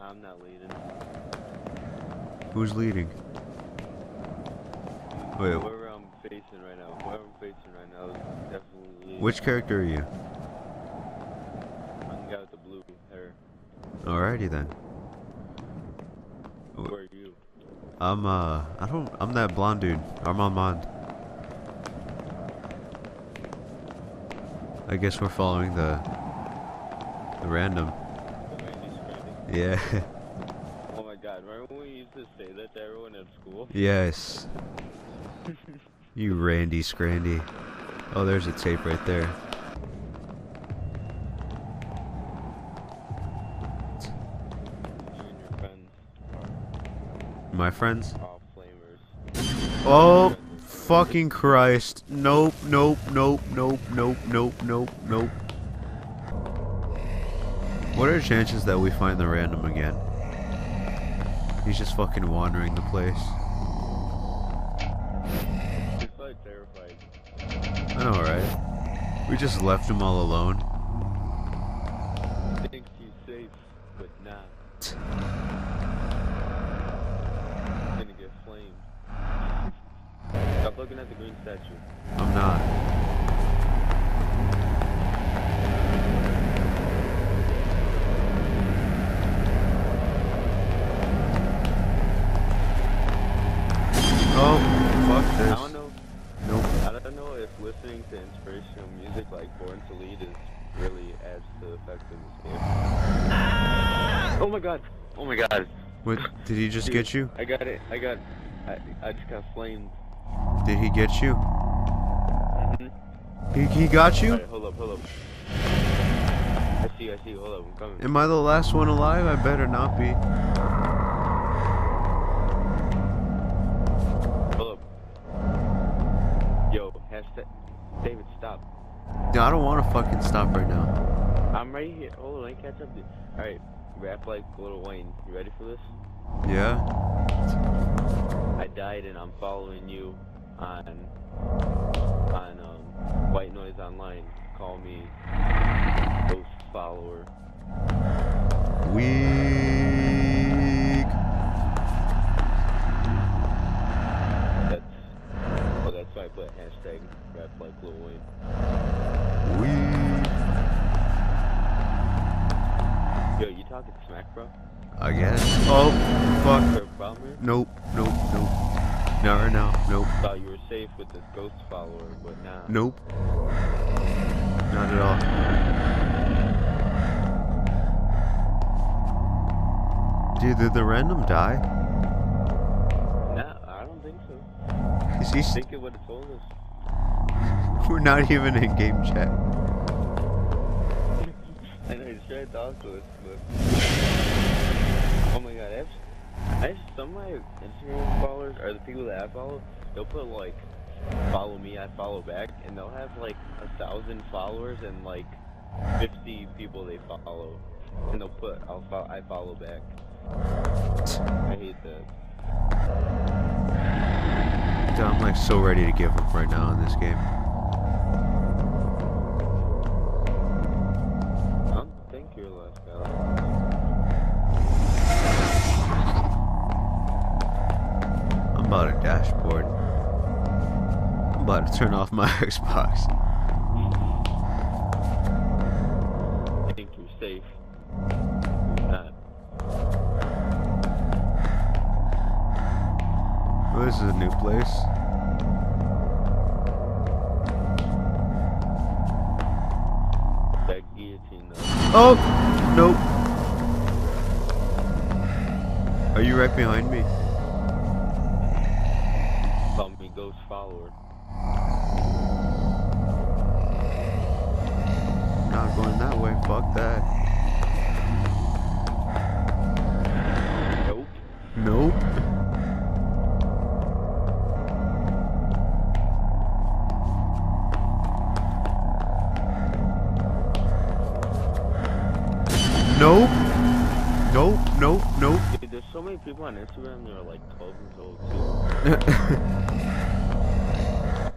I'm not leading. Who's leading? Wait. Whoever I'm facing right now is definitely leading. Which character are you? I'm the guy with the blue hair. Alrighty then. Who are you? I'm that blonde dude. Armand. I guess we're following the random. The Randy Scrandy? Yeah. Oh my god, remember when we used to say that to everyone at school? Yes. You Randy Scrandy. Oh, there's a tape right there. You and your friends My friends? are all flamers. Oh, fucking Christ. Nope. What are the chances that we find the random again? He's just fucking wandering the place. He's like terrified. I know, right? We just left him all alone. Thinks he's safe, but not. He's gonna get flamed. Stop looking at the green statue. I'm not. Oh, fuck this. I don't know. Nope. I don't know if listening to inspirational music like Born to Lead is really adds to the effect of this game. Oh my god! Oh my god! What, did he just get you? I got it. I just got flamed. Did he get you? Mm-hmm. He got you? Alright, hold up. I see, hold up, I'm coming. Am I the last one alive? I better not be. Hold up. Yo, hashtag, David, stop. Yeah, I don't want to fucking stop right now. I'm right here. Hold on, let me catch up. Alright, rap like Lil Wayne. You ready for this? Yeah? I died and I'm following you on White Noise Online. Call me Ghost Follower. Weak. That's why I put hashtag rap like Lil Wayne. Weak. Yo, you talking smack, bro? I guess. Oh, fuck. Is there a problem here? Nope. Not right now. Nope. Thought you were safe with this Ghost Follower, but nah. Nope. Not at all. Dude, did the random die? Nah, I don't think so. Is he I think it would have told us. We're not even in game chat. I know he's trying to talk to us, but oh my god, I have some of my Instagram followers, or the people that I follow, they'll put like, follow me, I follow back, and they'll have like 1,000 followers and like 50 people they follow, and they'll put, I follow back. I hate that. Dude, I'm like so ready to give up right now in this game. I don't think you're the last guy. I'm about a dashboard. I'm about to turn off my Xbox. I think you're safe. You're not. Oh, this is a new place. That guillotine though. Oh! Nope. Are you right behind me? Call me Ghost Follower. Not going that way. Fuck that. Nope. Nope. Nope. Dude, there's so many people on Instagram that are like 12 years old too.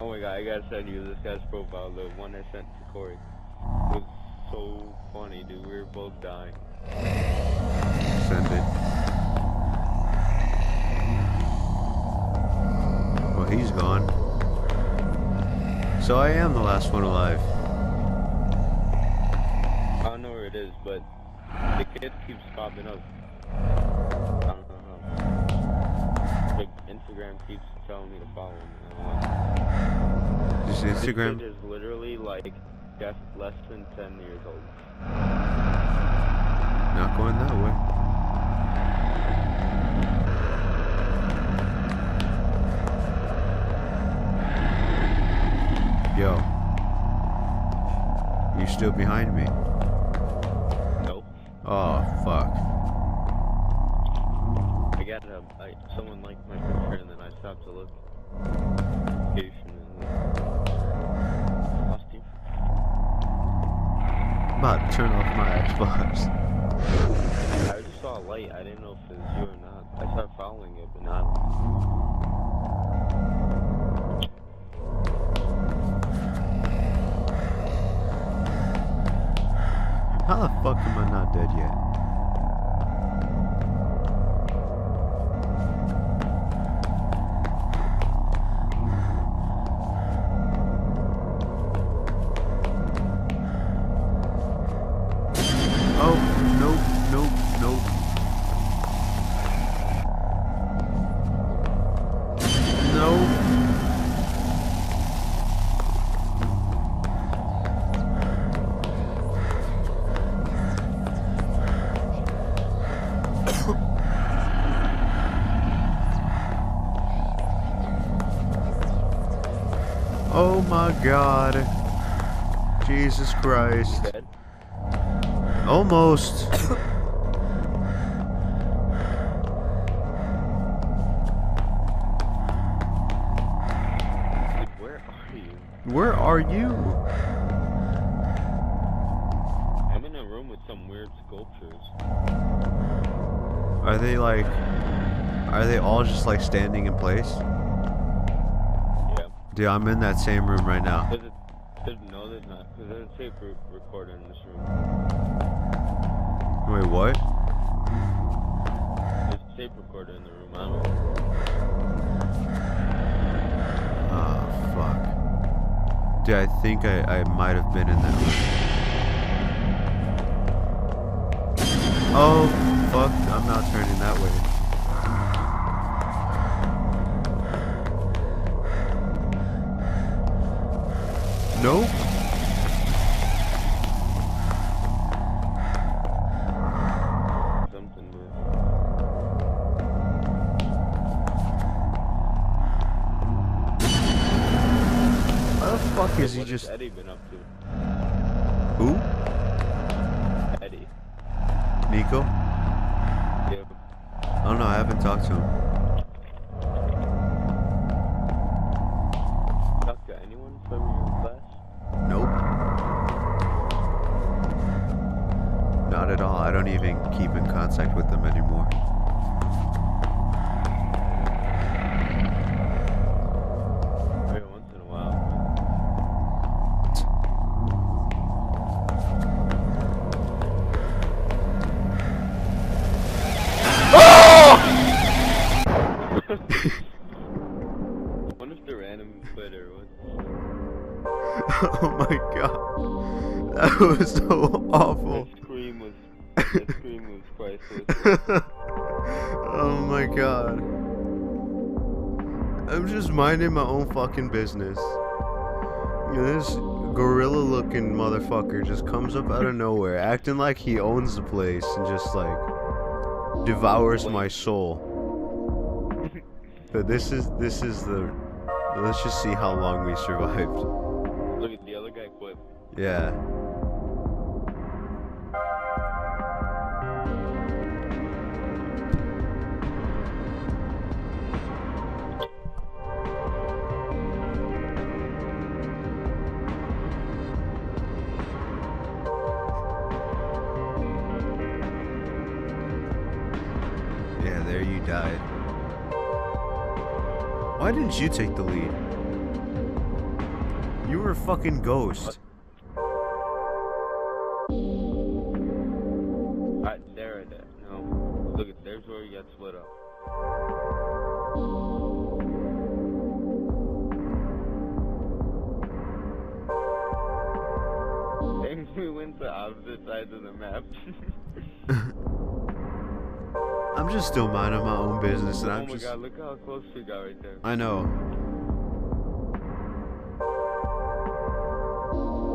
Oh my god, I gotta send you this guy's profile, the one I sent to Corey. It was so funny, dude. We were both dying. send it. Well, he's gone. So I am the last one alive. I don't know where it is, but the kid keeps popping up. I don't know how. Like, Instagram keeps telling me to follow him. I don't know. Just Instagram? This kid is literally like less than 10 years old. Not going that way. Yo. You still behind me? Nope. Oh, fuck. I got someone liked my picture and then I stopped to look. Location and lost you. I'm about to turn off my Xbox. I just saw a light. I didn't know if it was you or not. I started following it, but not. How the fuck am I not dead yet? Oh, nope, nope, nope. Nope. Oh my God. Jesus Christ. Dead? Almost. Where are you? Where are you? I'm in a room with some weird sculptures. Are they like... Are they all just like standing in place? Yeah. Dude, I'm in that same room right now. No, there's not. Because there's a tape recorder in this room. Wait, what? There's a tape recorder in the room I'm in. Oh, fuck. Dude, I think I might have been in that room. Oh, fuck. I'm not turning that way. Nope. Something weird. What the fuck is he What just... has Eddie been up to? Who? Eddie. Nico? Yeah. I don't know, I haven't talked to him. Talk to anyone from your class? Nope. Not at all. I don't even keep in contact with them anymore. Every once in a while. I wonder if the random Twitter was. Oh my god. That was so awful. That scream was priceless. Oh my god. I'm just minding my own fucking business. And this gorilla looking motherfucker just comes up out of nowhere, acting like he owns the place and just like devours my soul. But this is the... Let's just see how long we survived. Look at the other guy quit. Yeah. Yeah, there you died. Why didn't you take the lead? You were a fucking ghost. There. No. got split up. And we went to opposite sides of the map. I'm just still minding my own business, and Oh I'm my just. god, look how close we got right there. I know.